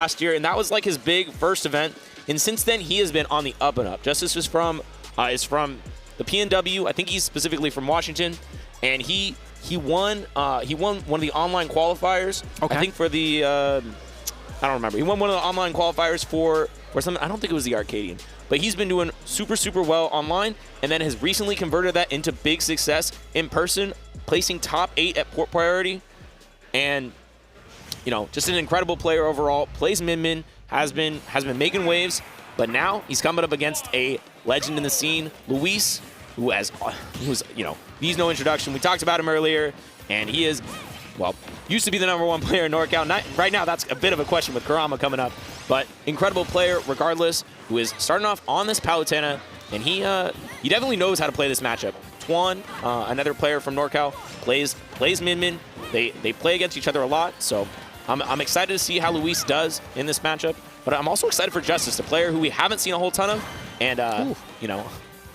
last year, and that was like his big first event. And since then, he has been on the up and up. Justice is from the PNW. I think he's specifically from Washington, and he won one of the online qualifiers. Okay. I think for the I don't remember. He won one of the online qualifiers for something. I don't think it was the Arcadian, but he's been doing super well online, and then has recently converted that into big success in person, placing top 8 at Port Priority, and just an incredible player overall. Plays Min, has been making waves, but now he's coming up against a legend in the scene, Luis, who's needs no introduction. We talked about him earlier, and he is, well, used to be the #1 player in NorCal. Right now, that's a bit of a question with Kurama coming up, but incredible player regardless, who is starting off on this Palutena, and he definitely knows how to play this matchup. Twan, another player from NorCal, plays Min. They play against each other a lot, so I'm excited to see how Luis does in this matchup. But I'm also excited for Justice, a player who we haven't seen a whole ton of, and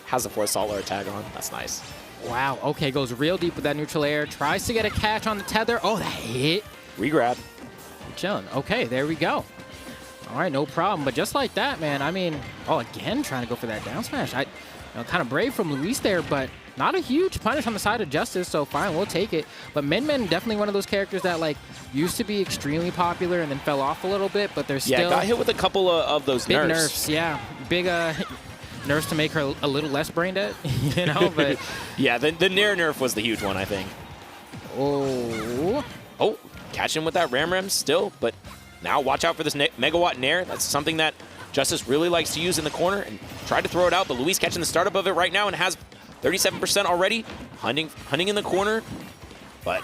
has the Force Salt Lure tag on. That's nice. Wow. Okay, goes real deep with that neutral air. Tries to get a catch on the tether. Oh, that hit. Regrab. Chilling. Okay, there we go. All right, no problem. But just like that, man, I mean, again, trying to go for that down smash. Kind of brave from Luis there, but not a huge punish on the side of Justice, so fine, we'll take it. But Min definitely one of those characters that used to be extremely popular and then fell off a little bit, but there's still... Yeah, got hit with a couple of those big nerfs. Yeah, big nerfs to make her a little less brain dead, but... Yeah, the Nair nerf was the huge one, I think. Oh, catch him with that Ram still, but now watch out for this Megawatt Nair. That's something that Justice really likes to use in the corner and tried to throw it out, but Luis catching the startup of it right now and has 37% already, hunting in the corner, but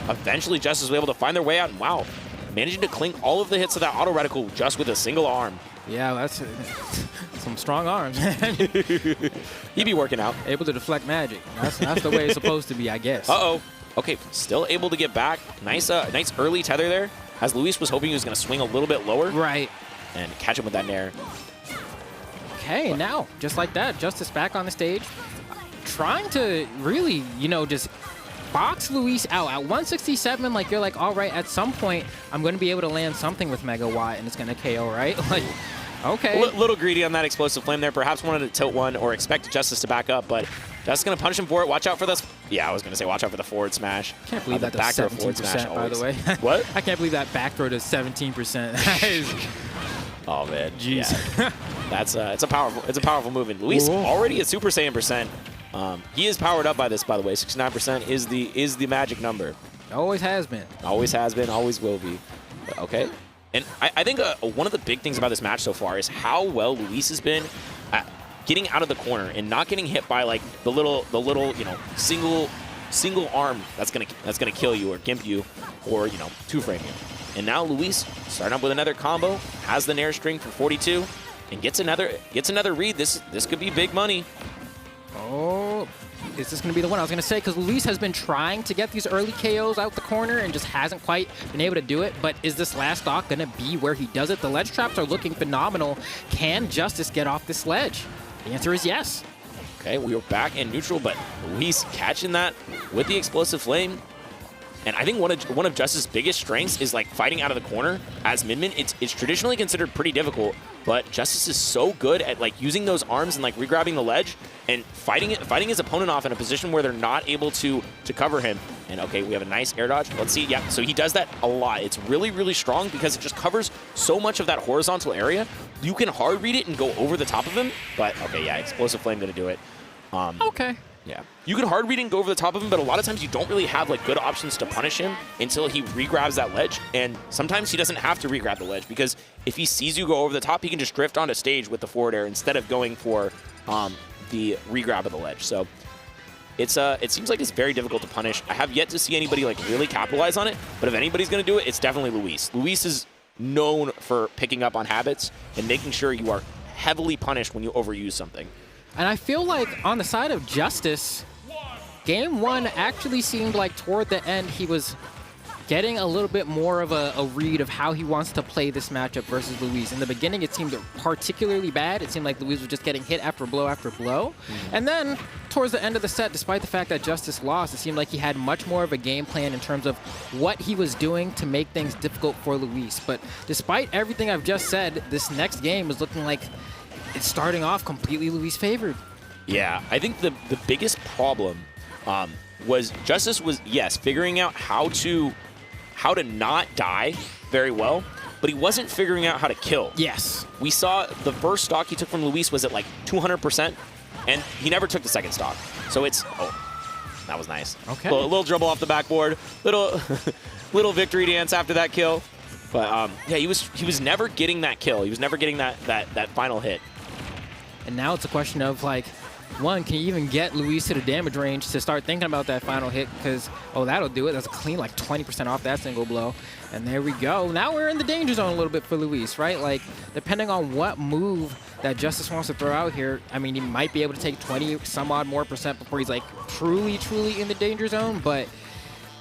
eventually Justice was able to find their way out, and wow, managing to clink all of the hits of that auto reticle just with a single arm. Yeah, that's some strong arms. He'd be working out. Able to deflect magic. That's the way it's supposed to be, I guess. Uh-oh. Okay, still able to get back. Nice early tether there, as Luis was hoping he was going to swing a little bit lower. Right. And catch him with that Nair. Okay, and now, just like that, Justice back on the stage, trying to really, just box Luis out. At 167, you're like, all right, at some point, I'm going to be able to land something with Megawatt, and it's going to KO, right? Okay. A little greedy on that explosive flame there. Perhaps wanted to tilt one or expect Justice to back up, but Justice going to punish him for it. Watch out for this. Yeah, I was going to say watch out for the forward smash. I can't believe that does 17%, by the way. What? I can't believe that back throw does 17%. That is... Oh man, jeez. Yeah. That's it's a powerful movement. Luis already at Super Saiyan percent. He is powered up by this, by the way. 69% is the magic number. Always has been. Always has been. Always will be. Okay. And I think one of the big things about this match so far is how well Luis has been at getting out of the corner and not getting hit by the little single arm that's gonna kill you or gimp you or two-frame you. And now Luis starting up with another combo, has the Nair string for 42, and gets another read. This could be big money. Oh, is this going to be the one? I was going to say, because Luis has been trying to get these early KOs out the corner and just hasn't quite been able to do it. But is this last stock going to be where he does it? The ledge traps are looking phenomenal. Can Justice get off this ledge? The answer is yes. Okay, we are back in neutral, but Luis catching that with the explosive flame. And I think one of Justice's biggest strengths is fighting out of the corner. As Min, it's traditionally considered pretty difficult, but Justice is so good at using those arms and regrabbing the ledge and fighting his opponent off in a position where they're not able to cover him. And okay, we have a nice air dodge. Let's see. Yeah, so he does that a lot. It's really strong because it just covers so much of that horizontal area. You can hard read it and go over the top of him, but okay, yeah, explosive flame gonna do it. Okay. Yeah. You can hard read and go over the top of him, but a lot of times you don't really have good options to punish him until he regrabs that ledge. And sometimes he doesn't have to regrab the ledge because if he sees you go over the top, he can just drift onto stage with the forward air instead of going for the regrab of the ledge. So it seems like it's very difficult to punish. I have yet to see anybody really capitalize on it, but if anybody's going to do it, it's definitely Luis. Luis is known for picking up on habits and making sure you are heavily punished when you overuse something. And I feel like on the side of Justice, Game 1 actually seemed like toward the end he was getting a little bit more of a read of how he wants to play this matchup versus Luis. In the beginning, it seemed particularly bad. It seemed like Luis was just getting hit after blow after blow. And then towards the end of the set, despite the fact that Justice lost, it seemed like he had much more of a game plan in terms of what he was doing to make things difficult for Luis. But despite everything I've just said, this next game is looking like it's starting off completely Luis favored. Yeah, I think the biggest problem was Justice was, yes, figuring out how to not die very well, but he wasn't figuring out how to kill. Yes. We saw the first stock he took from Luis was at like 200%, and he never took the second stock. So it's, oh, that was nice. Okay. A little dribble off the backboard, little victory dance after that kill. But yeah, he was never getting that kill. He was never getting that final hit. And now it's a question of like, one, can you even get Luis to the damage range to start thinking about that final hit? Because, oh, that'll do it. That's a clean like 20% off that single blow. And there we go. Now we're in the danger zone a little bit for Luis, right? Like, depending on what move that Justice wants to throw out here, I mean, he might be able to take 20 some odd more percent before he's like truly in the danger zone. But,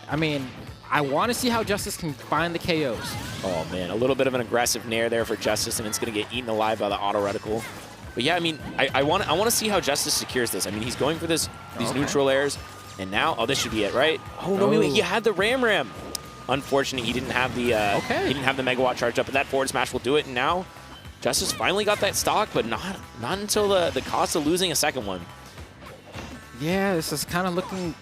I mean, I want to see how Justice can find the KOs. Oh, man, a little bit of an aggressive nair there for Justice, and it's going to get eaten alive by the auto reticle. But yeah, I mean, I want to see how Justice secures this. I mean, he's going for these neutral airs, and now, oh, this should be it, right? Oh no, wait, he had the Ram. Unfortunately, he didn't have the he didn't have the Megawatt charge up, but that forward smash will do it. And now, Justice finally got that stock, but not until the cost of losing a second one. Yeah, this is kind of looking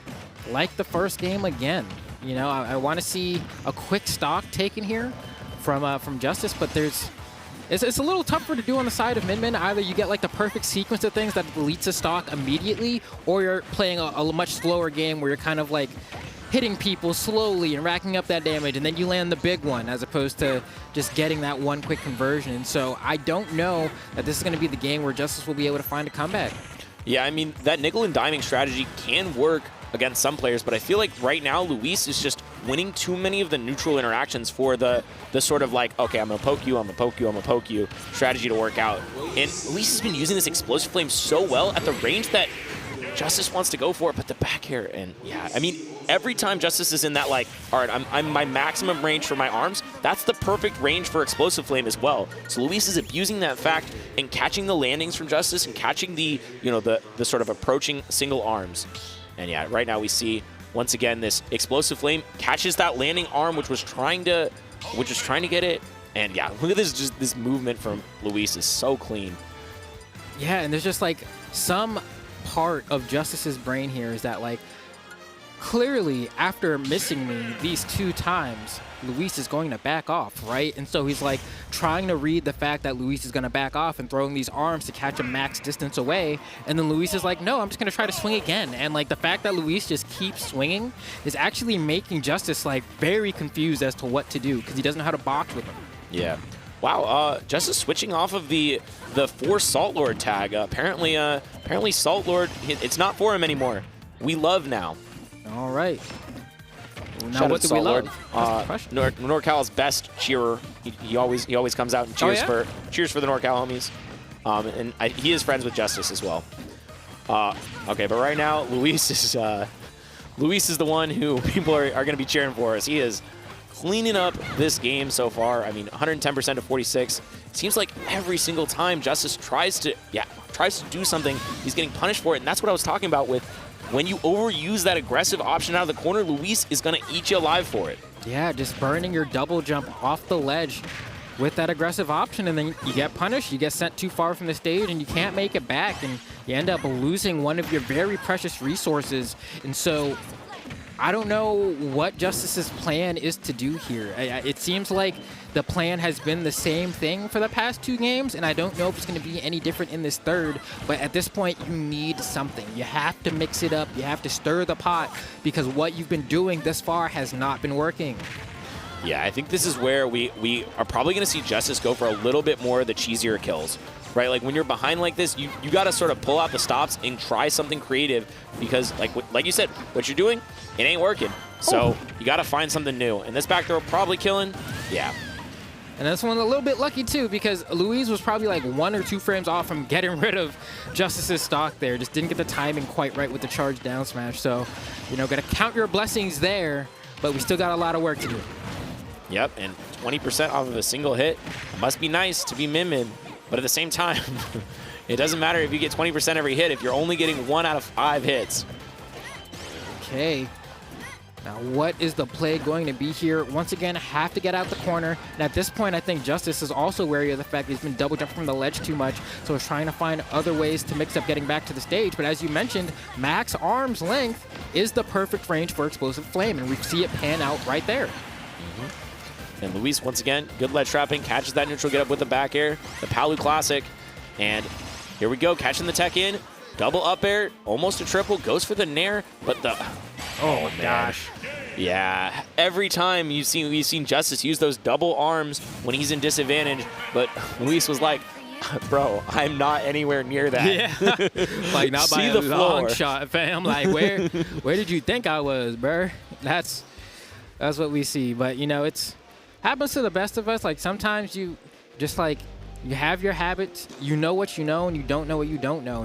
like the first game again. You know, I want to see a quick stock taken here from Justice, but it's a little tougher to do on the side of Min. Either you get like the perfect sequence of things that deletes a stock immediately, or you're playing a much slower game where you're kind of like hitting people slowly and racking up that damage, and then you land the big one as opposed to just getting that one quick conversion. And so I don't know that this is going to be the game where Justice will be able to find a comeback. Yeah, I mean, that nickel and diming strategy can work against some players, but I feel like right now Luis is just winning too many of the neutral interactions for the sort of like, okay, I'm going to poke you, I'm going to poke you, I'm going to poke you strategy to work out. And Luis has been using this explosive flame so well at the range that Justice wants to go for it, but the back air, and yeah, I mean, every time Justice is in that like, all right, I'm my maximum range for my arms, that's the perfect range for explosive flame as well. So Luis is abusing that fact and catching the landings from Justice and catching the, you know, the sort of approaching single arms. And yeah, right now we see once again this explosive flame catches that landing arm, which was trying to get it. And yeah, look at this, just this movement from Luis is so clean. Yeah, and there's just like some part of Justice's brain here is that like clearly after missing me these 2 times, Luis is going to back off, right? And so he's like trying to read the fact that Luis is going to back off and throwing these arms to catch a max distance away. And then Luis is like, no, I'm just going to try to swing again. And like the fact that Luis just keeps swinging is actually making Justice like very confused as to what to do because he doesn't know how to box with him. Yeah. Wow, Justice switching off of the 4 Salt Lord tag. Apparently Salt Lord, it's not for him anymore. We love now. All right. Now, Shout what do we love? NorCal's best cheerer. He always comes out and cheers for the NorCal homies. And he is friends with Justice as well. Okay, but right now Luis is the one who people are going to be cheering for us. He is cleaning up this game so far. I mean, 110% to 46. It seems like every single time Justice tries to do something, he's getting punished for it. And that's what I was talking about with when you overuse that aggressive option out of the corner, Luis is going to eat you alive for it. Yeah, just burning your double jump off the ledge with that aggressive option, and then you get punished, you get sent too far from the stage, and you can't make it back, and you end up losing one of your very precious resources. And so I don't know what Justice's plan is to do here. It seems like the plan has been the same thing for the past 2 games, and I don't know if it's going to be any different in this third, but at this point, you need something. You have to mix it up. You have to stir the pot, because what you've been doing this far has not been working. Yeah, I think this is where we are probably going to see Justice go for a little bit more of the cheesier kills, right? Like when you're behind like this, you got to sort of pull out the stops and try something creative, because like you said, what you're doing, it ain't working. So you got to find something new. And this back throw probably killing, yeah. And this one's a little bit lucky too, because Luis was probably like 1 or 2 frames off from getting rid of Justice's stock there. Just didn't get the timing quite right with the charge down smash. So, you know, got to count your blessings there. but we still got a lot of work to do. Yep, and 20% off of a single hit must be nice to be Min, but at the same time, it doesn't matter if you get 20% every hit if you're only getting 1 out of 5 hits. Okay. Now, what is the play going to be here? Once again, have to get out the corner. And at this point, I think Justice is also wary of the fact that he's been double jumping from the ledge too much, so he's trying to find other ways to mix up getting back to the stage. But as you mentioned, max arm's length is the perfect range for Explosive Flame, and we see it pan out right there. And Luis, once again, good ledge trapping, catches that neutral get up with the back air, the Palu classic. And here we go, catching the tech in, double up air, almost a triple, goes for the nair, but the... Oh, my gosh. Yeah, every time we've seen Justice use those double arms when he's in disadvantage, but Luis was like, bro, I'm not anywhere near that. Yeah, like not by a long shot, fam. Like, where did you think I was, bro? That's what we see. But, you know, it's happens to the best of us. Like, sometimes you just, like, you have your habits, you know what you know, and you don't know what you don't know.